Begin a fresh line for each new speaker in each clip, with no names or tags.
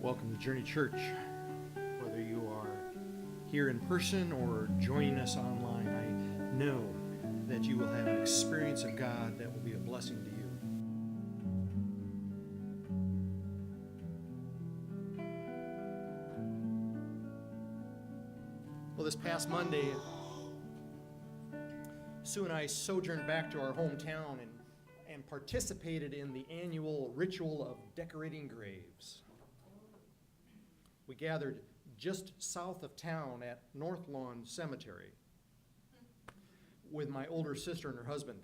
Welcome to Journey Church. Whether you are here in person or joining us online, I know that you will have an experience of God that will be a blessing to you. Well, this past Monday, Sue and I sojourned back to our hometown and participated in the annual ritual of decorating graves. We gathered just south of town at North Lawn Cemetery with my older sister and her husband,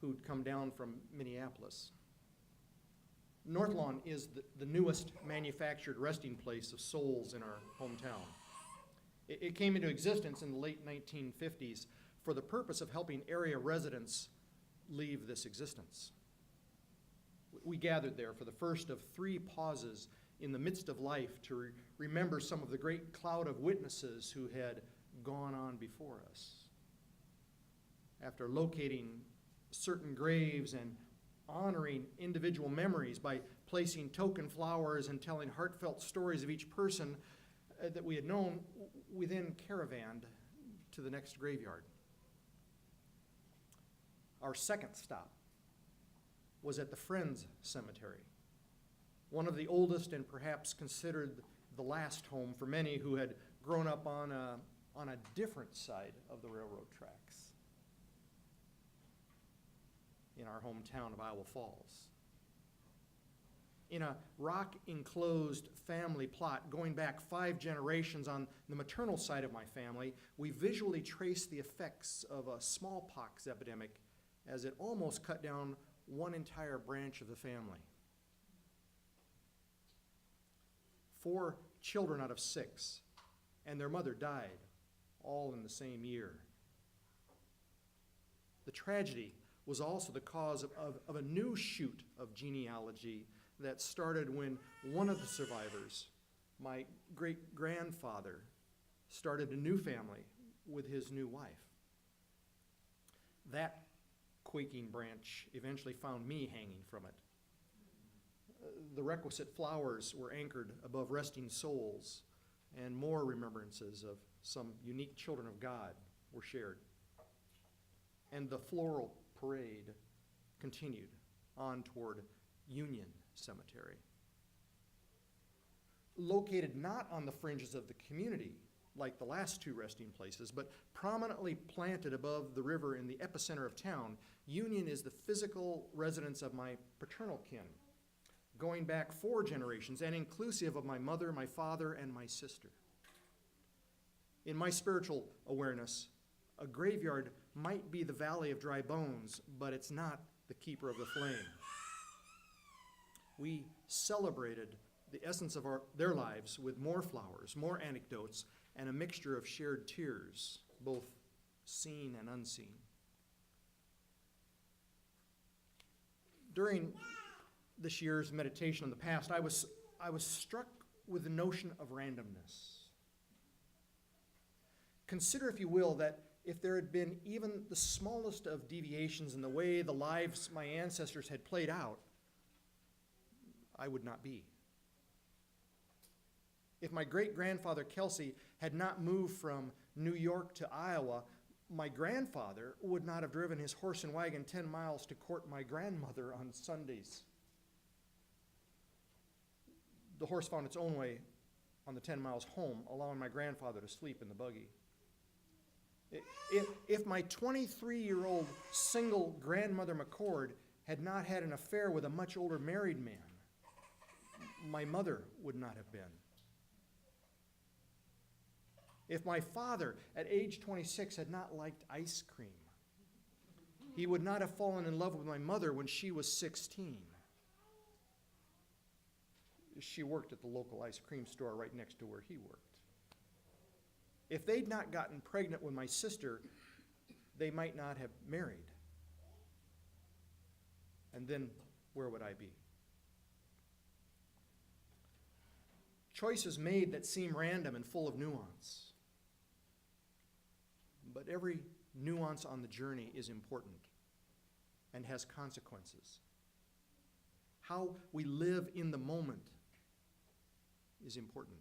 who'd come down from Minneapolis. North Lawn is the newest manufactured resting place of souls in our hometown. It came into existence in the late 1950s for the purpose of helping area residents leave this existence. We gathered there for the first of three pauses in the midst of life to remember some of the great cloud of witnesses who had gone on before us. After locating certain graves and honoring individual memories by placing token flowers and telling heartfelt stories of each person that we had known, we then caravanned to the next graveyard. Our second stop was at the Friends Cemetery, one of the oldest and perhaps considered the last home for many who had grown up on a different side of the railroad tracks in our hometown of Iowa Falls. In a rock-enclosed family plot going back 5 generations on the maternal side of my family, we visually traced the effects of a smallpox epidemic as it almost cut down one entire branch of the family. 4 children out of 6, and their mother died, all in the same year. The tragedy was also the cause of a new shoot of genealogy that started when one of the survivors, my great-grandfather, started a new family with his new wife. That quaking branch eventually found me hanging from it. The requisite flowers were anchored above resting souls, and more remembrances of some unique children of God were shared. And the floral parade continued on toward Union Cemetery. Located not on the fringes of the community, like the last 2 resting places, but prominently planted above the river in the epicenter of town, Union is the physical residence of my paternal kin, going back 4 generations and inclusive of my mother, my father, and my sister. In my spiritual awareness, a graveyard might be the valley of dry bones, but it's not the keeper of the flame. We celebrated the essence of their lives with more flowers, more anecdotes, and a mixture of shared tears, both seen and unseen. During this year's meditation on the past, I was struck with the notion of randomness. Consider, if you will, that if there had been even the smallest of deviations in the way the lives my ancestors had played out, I would not be. If my great-grandfather Kelsey had not moved from New York to Iowa, my grandfather would not have driven his horse and wagon 10 miles to court my grandmother on Sundays. The horse found its own way on the 10 miles home, allowing my grandfather to sleep in the buggy. If my 23-year-old single grandmother McCord had not had an affair with a much older married man, my mother would not have been. If my father, at age 26, had not liked ice cream, he would not have fallen in love with my mother when she was 16. She worked at the local ice cream store right next to where he worked. If they'd not gotten pregnant with my sister, they might not have married. And then where would I be? Choices made that seem random and full of nuance. But every nuance on the journey is important and has consequences. How we live in the moment is important.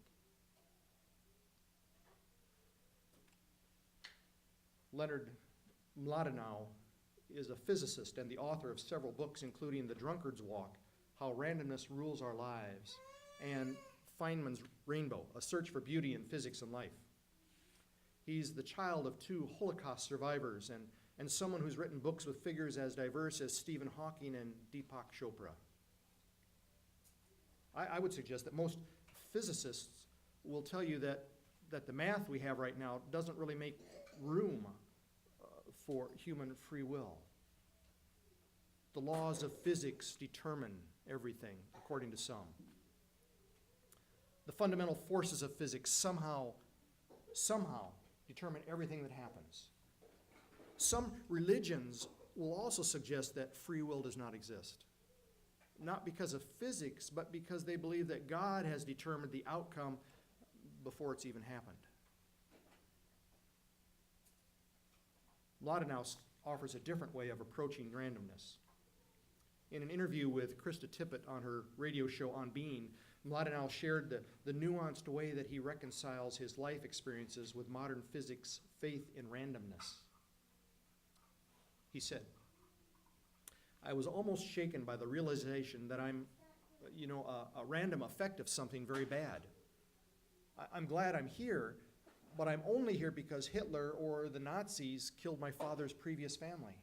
Leonard Mlodinow is a physicist and the author of several books, including The Drunkard's Walk, How Randomness Rules Our Lives, and Feynman's Rainbow, A Search for Beauty in Physics and Life. He's the child of 2 Holocaust survivors and someone who's written books with figures as diverse as Stephen Hawking and Deepak Chopra. I would suggest that most physicists will tell you that the math we have right now doesn't really make room for human free will. The laws of physics determine everything, according to some. The fundamental forces of physics somehow determine everything that happens. Some religions will also suggest that free will does not exist. Not because of physics, but because they believe that God has determined the outcome before it's even happened. Mlodinow offers a different way of approaching randomness. In an interview with Krista Tippett on her radio show On Being, Mlodinow shared the nuanced way that he reconciles his life experiences with modern physics' faith in randomness. He said, "I was almost shaken by the realization that I'm, a random effect of something very bad. I'm glad I'm here, but I'm only here because Hitler or the Nazis killed my father's previous family.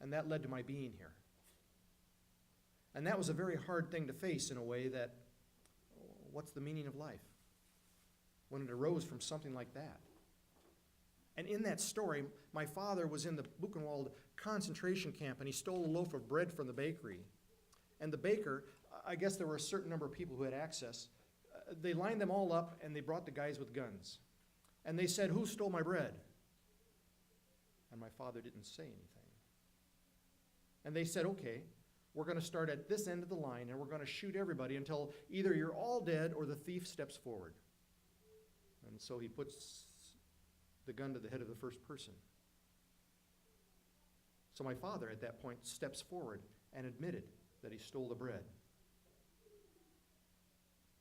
And that led to my being here." And that was a very hard thing to face in a way that, what's the meaning of life? When it arose from something like that. And in that story, my father was in the Buchenwald concentration camp and he stole a loaf of bread from the bakery. And the baker, I guess there were a certain number of people who had access, they lined them all up and they brought the guys with guns. And they said, "Who stole my bread?" And my father didn't say anything. And they said, "Okay, we're going to start at this end of the line and we're going to shoot everybody until either you're all dead or the thief steps forward." And so he puts the gun to the head of the first person. So my father at that point steps forward and admitted that he stole the bread.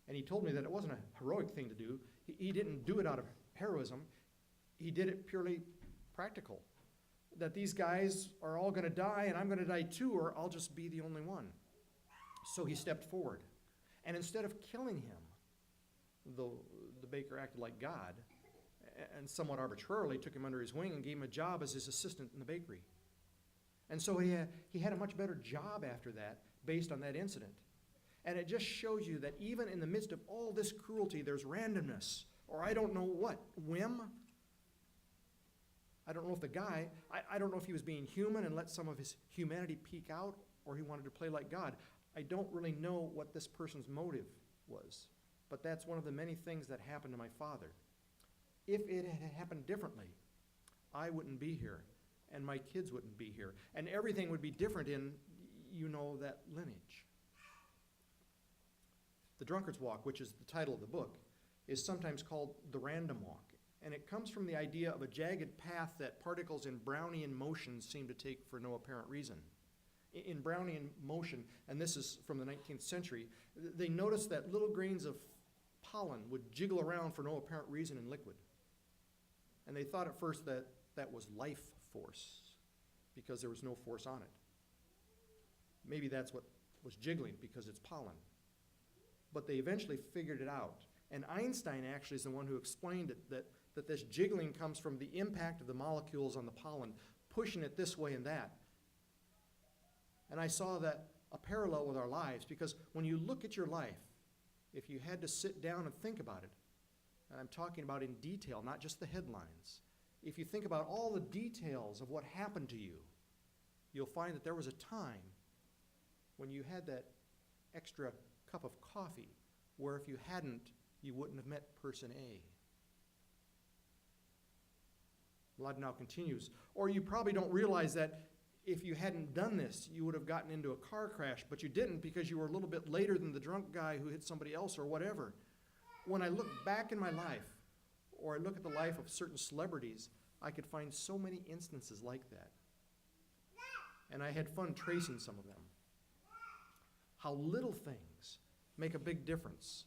And he told me that it wasn't a heroic thing to do. He didn't do it out of heroism. He did it purely practical. That these guys are all going to die and I'm going to die too, or I'll just be the only one. So he stepped forward. And instead of killing him, though the baker acted like God, and somewhat arbitrarily took him under his wing and gave him a job as his assistant in the bakery. And so he had a much better job after that based on that incident. And it just shows you that even in the midst of all this cruelty, there's randomness, or I don't know what, whim. I don't know if the guy, I don't know if he was being human and let some of his humanity peek out, or he wanted to play like God. I don't really know what this person's motive was, but that's one of the many things that happened to my father. If it had happened differently, I wouldn't be here, and my kids wouldn't be here, and everything would be different in, that lineage. The Drunkard's Walk, which is the title of the book, is sometimes called the random walk, and it comes from the idea of a jagged path that particles in Brownian motion seem to take for no apparent reason. In Brownian motion, and this is from the 19th century, they noticed that little grains of pollen would jiggle around for no apparent reason in liquid. And they thought at first that that was life force, because there was no force on it. Maybe that's what was jiggling, because it's pollen. But they eventually figured it out. And Einstein actually is the one who explained it, that this jiggling comes from the impact of the molecules on the pollen, pushing it this way and that. And I saw that a parallel with our lives, because when you look at your life, if you had to sit down and think about it, and I'm talking about in detail, not just the headlines, if you think about all the details of what happened to you, you'll find that there was a time when you had that extra cup of coffee, where if you hadn't, you wouldn't have met person A. Mlodinow continues, or you probably don't realize that if you hadn't done this, you would have gotten into a car crash, but you didn't because you were a little bit later than the drunk guy who hit somebody else or whatever. When I look back in my life, or I look at the life of certain celebrities, I could find so many instances like that. And I had fun tracing some of them. How little things make a big difference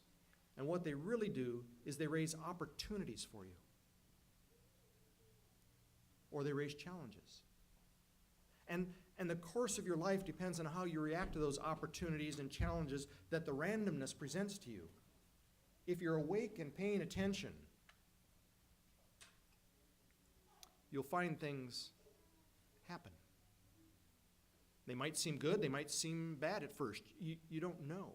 And what they really do is they raise opportunities for you. Or they raise challenges. And the course of your life depends on how you react to those opportunities and challenges that the randomness presents to you. If you're awake and paying attention, you'll find things happen. They might seem good, they might seem bad at first. You don't know.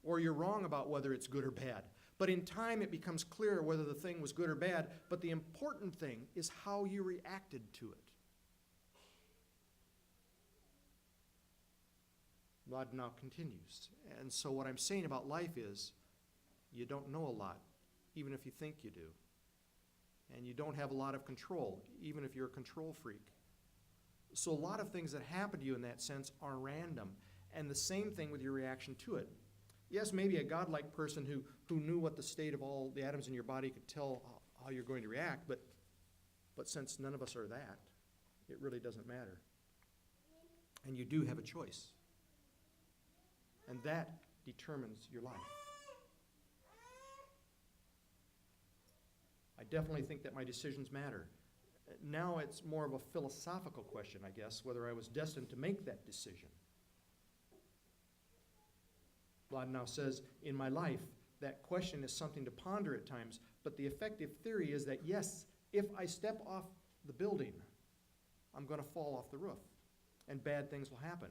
Or you're wrong about whether it's good or bad. But in time it becomes clear whether the thing was good or bad. But the important thing is how you reacted to it. God now continues. And so what I'm saying about life is, you don't know a lot, even if you think you do. And you don't have a lot of control, even if you're a control freak. So a lot of things that happen to you in that sense are random. And the same thing with your reaction to it. Yes, maybe a godlike person who knew what the state of all the atoms in your body could tell how you're going to react, but since none of us are that, it really doesn't matter. And you do have a choice. And that determines your life. I definitely think that my decisions matter. Now it's more of a philosophical question, I guess, whether I was destined to make that decision. God now says, in my life, that question is something to ponder at times, but the effective theory is that, yes, if I step off the building, I'm going to fall off the roof, and bad things will happen.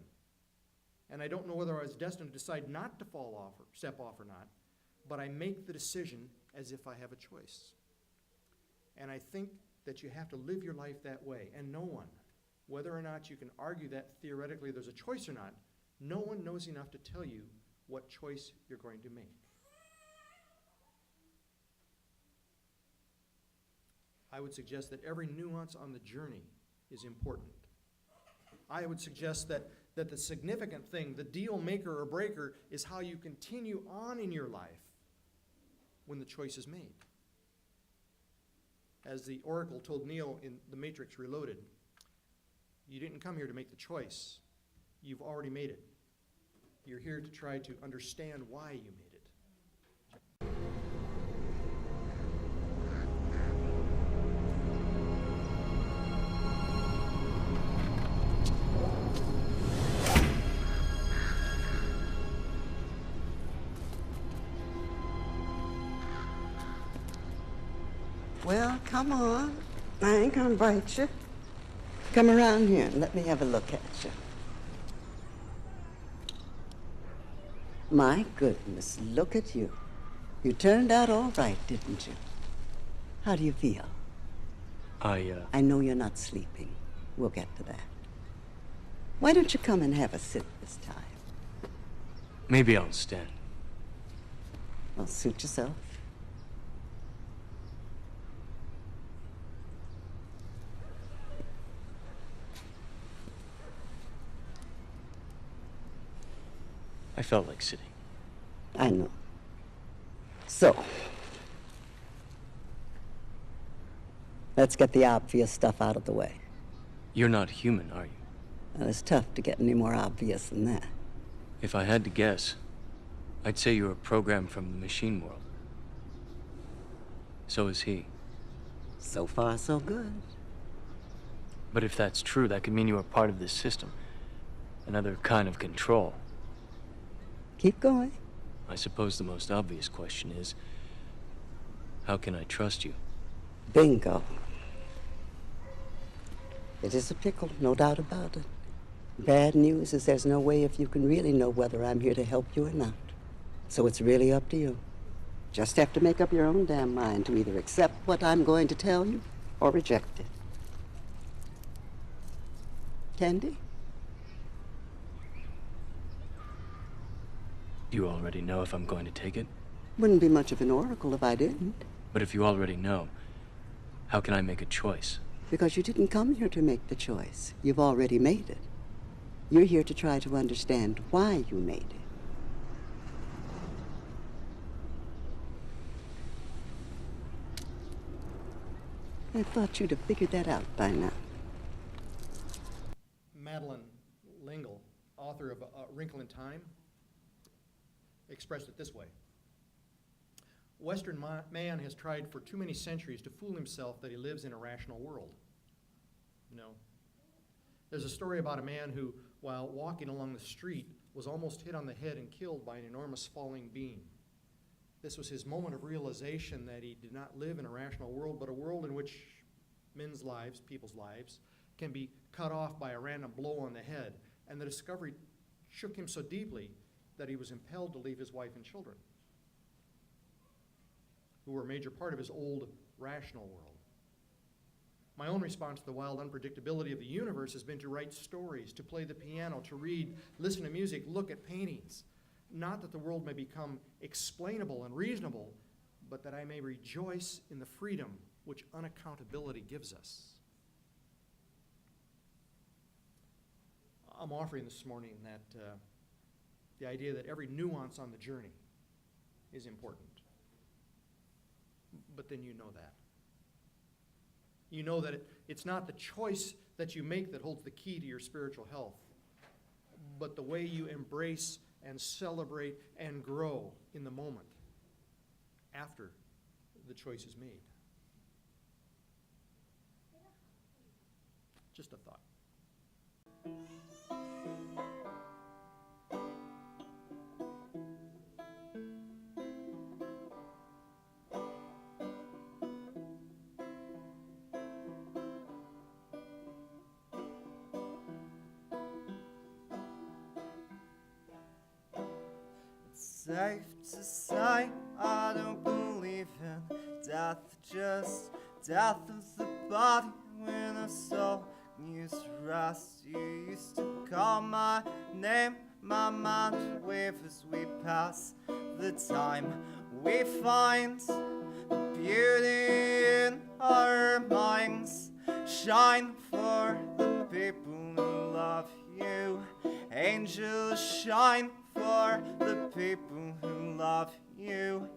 And I don't know whether I was destined to decide not to fall off or step off or not, but I make the decision as if I have a choice. And I think that you have to live your life that way. And no one, whether or not you can argue that theoretically there's a choice or not, no one knows enough to tell you what choice you're going to make. I would suggest that every nuance on the journey is important. I would suggest that the significant thing, the deal maker or breaker, is how you continue on in your life when the choice is made. As the Oracle told Neo in The Matrix Reloaded, you didn't come here to make the choice. You've already made it. You're here to try to understand why you made it.
Well, come on. I ain't gonna bite you. Come around here and let me have a look at you. My goodness, look at you. You turned out all right, didn't you? How do you feel?
I
know you're not sleeping. We'll get to that. Why don't you come and have a sit this time?
Maybe I'll stand.
Well, suit yourself.
I felt like sitting.
I know. So, let's get the obvious stuff out of the way.
You're not human, are you?
Well, it's tough to get any more obvious than that.
If I had to guess, I'd say you're a program from the machine world. So is he.
So far, so good.
But if that's true, that could mean you are part of this system. Another kind of control.
Keep going.
I suppose the most obvious question is, how can I trust you?
Bingo. It is a pickle, no doubt about it. Bad news is there's no way if you can really know whether I'm here to help you or not. So it's really up to you. Just have to make up your own damn mind to either accept what I'm going to tell you or reject it. Candy?
Do you already know if I'm going to take it?
Wouldn't be much of an oracle if I didn't.
But if you already know, how can I make a choice?
Because you didn't come here to make the choice. You've already made it. You're here to try to understand why you made it. I thought you'd have figured that out by now.
Madeleine L'Engle, author of A Wrinkle in Time, expressed it this way. Western man has tried for too many centuries to fool himself that he lives in a rational world. No. There's a story about a man who, while walking along the street, was almost hit on the head and killed by an enormous falling beam. This was his moment of realization that he did not live in a rational world, but a world in which men's lives, people's lives, can be cut off by a random blow on the head. And the discovery shook him so deeply that he was impelled to leave his wife and children, who were a major part of his old rational world. My own response to the wild unpredictability of the universe has been to write stories, to play the piano, to read, listen to music, look at paintings. Not that the world may become explainable and reasonable, but that I may rejoice in the freedom which unaccountability gives us. I'm offering this morning that the idea that every nuance on the journey is important. But then you know that. You know that it's not the choice that you make that holds the key to your spiritual health, but the way you embrace and celebrate and grow in the moment after the choice is made. Just a thought.
Safe to say, I don't believe in death, just death of the body when the soul needs rest. You used to call my name, my mind wave as we pass the time. We find beauty in our minds, shine for the people who love you. Angels shine for the people who love you.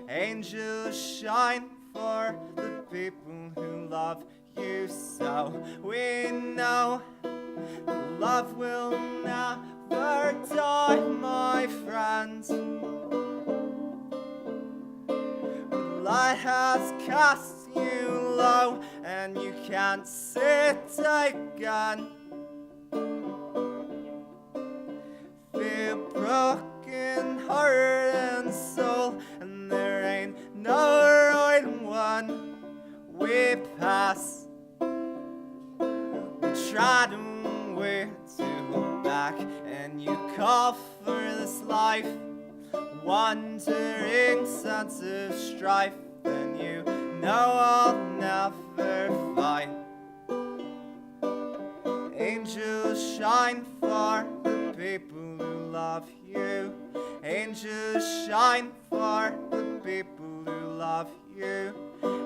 Angels shine for the people who love you. So we know love will never die, my friends. Light has cast you low, and you can't sit again. Feel broken heart and soul, and there ain't no right one. We pass, we try to wait to hold back, and you call for this life, wandering sense of strife, and you know I'll never find. Angels shine for the people who love you. Angels shine for the people who love you.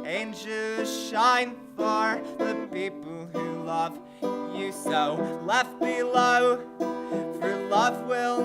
Angels shine for the people who love you. So left below, for love will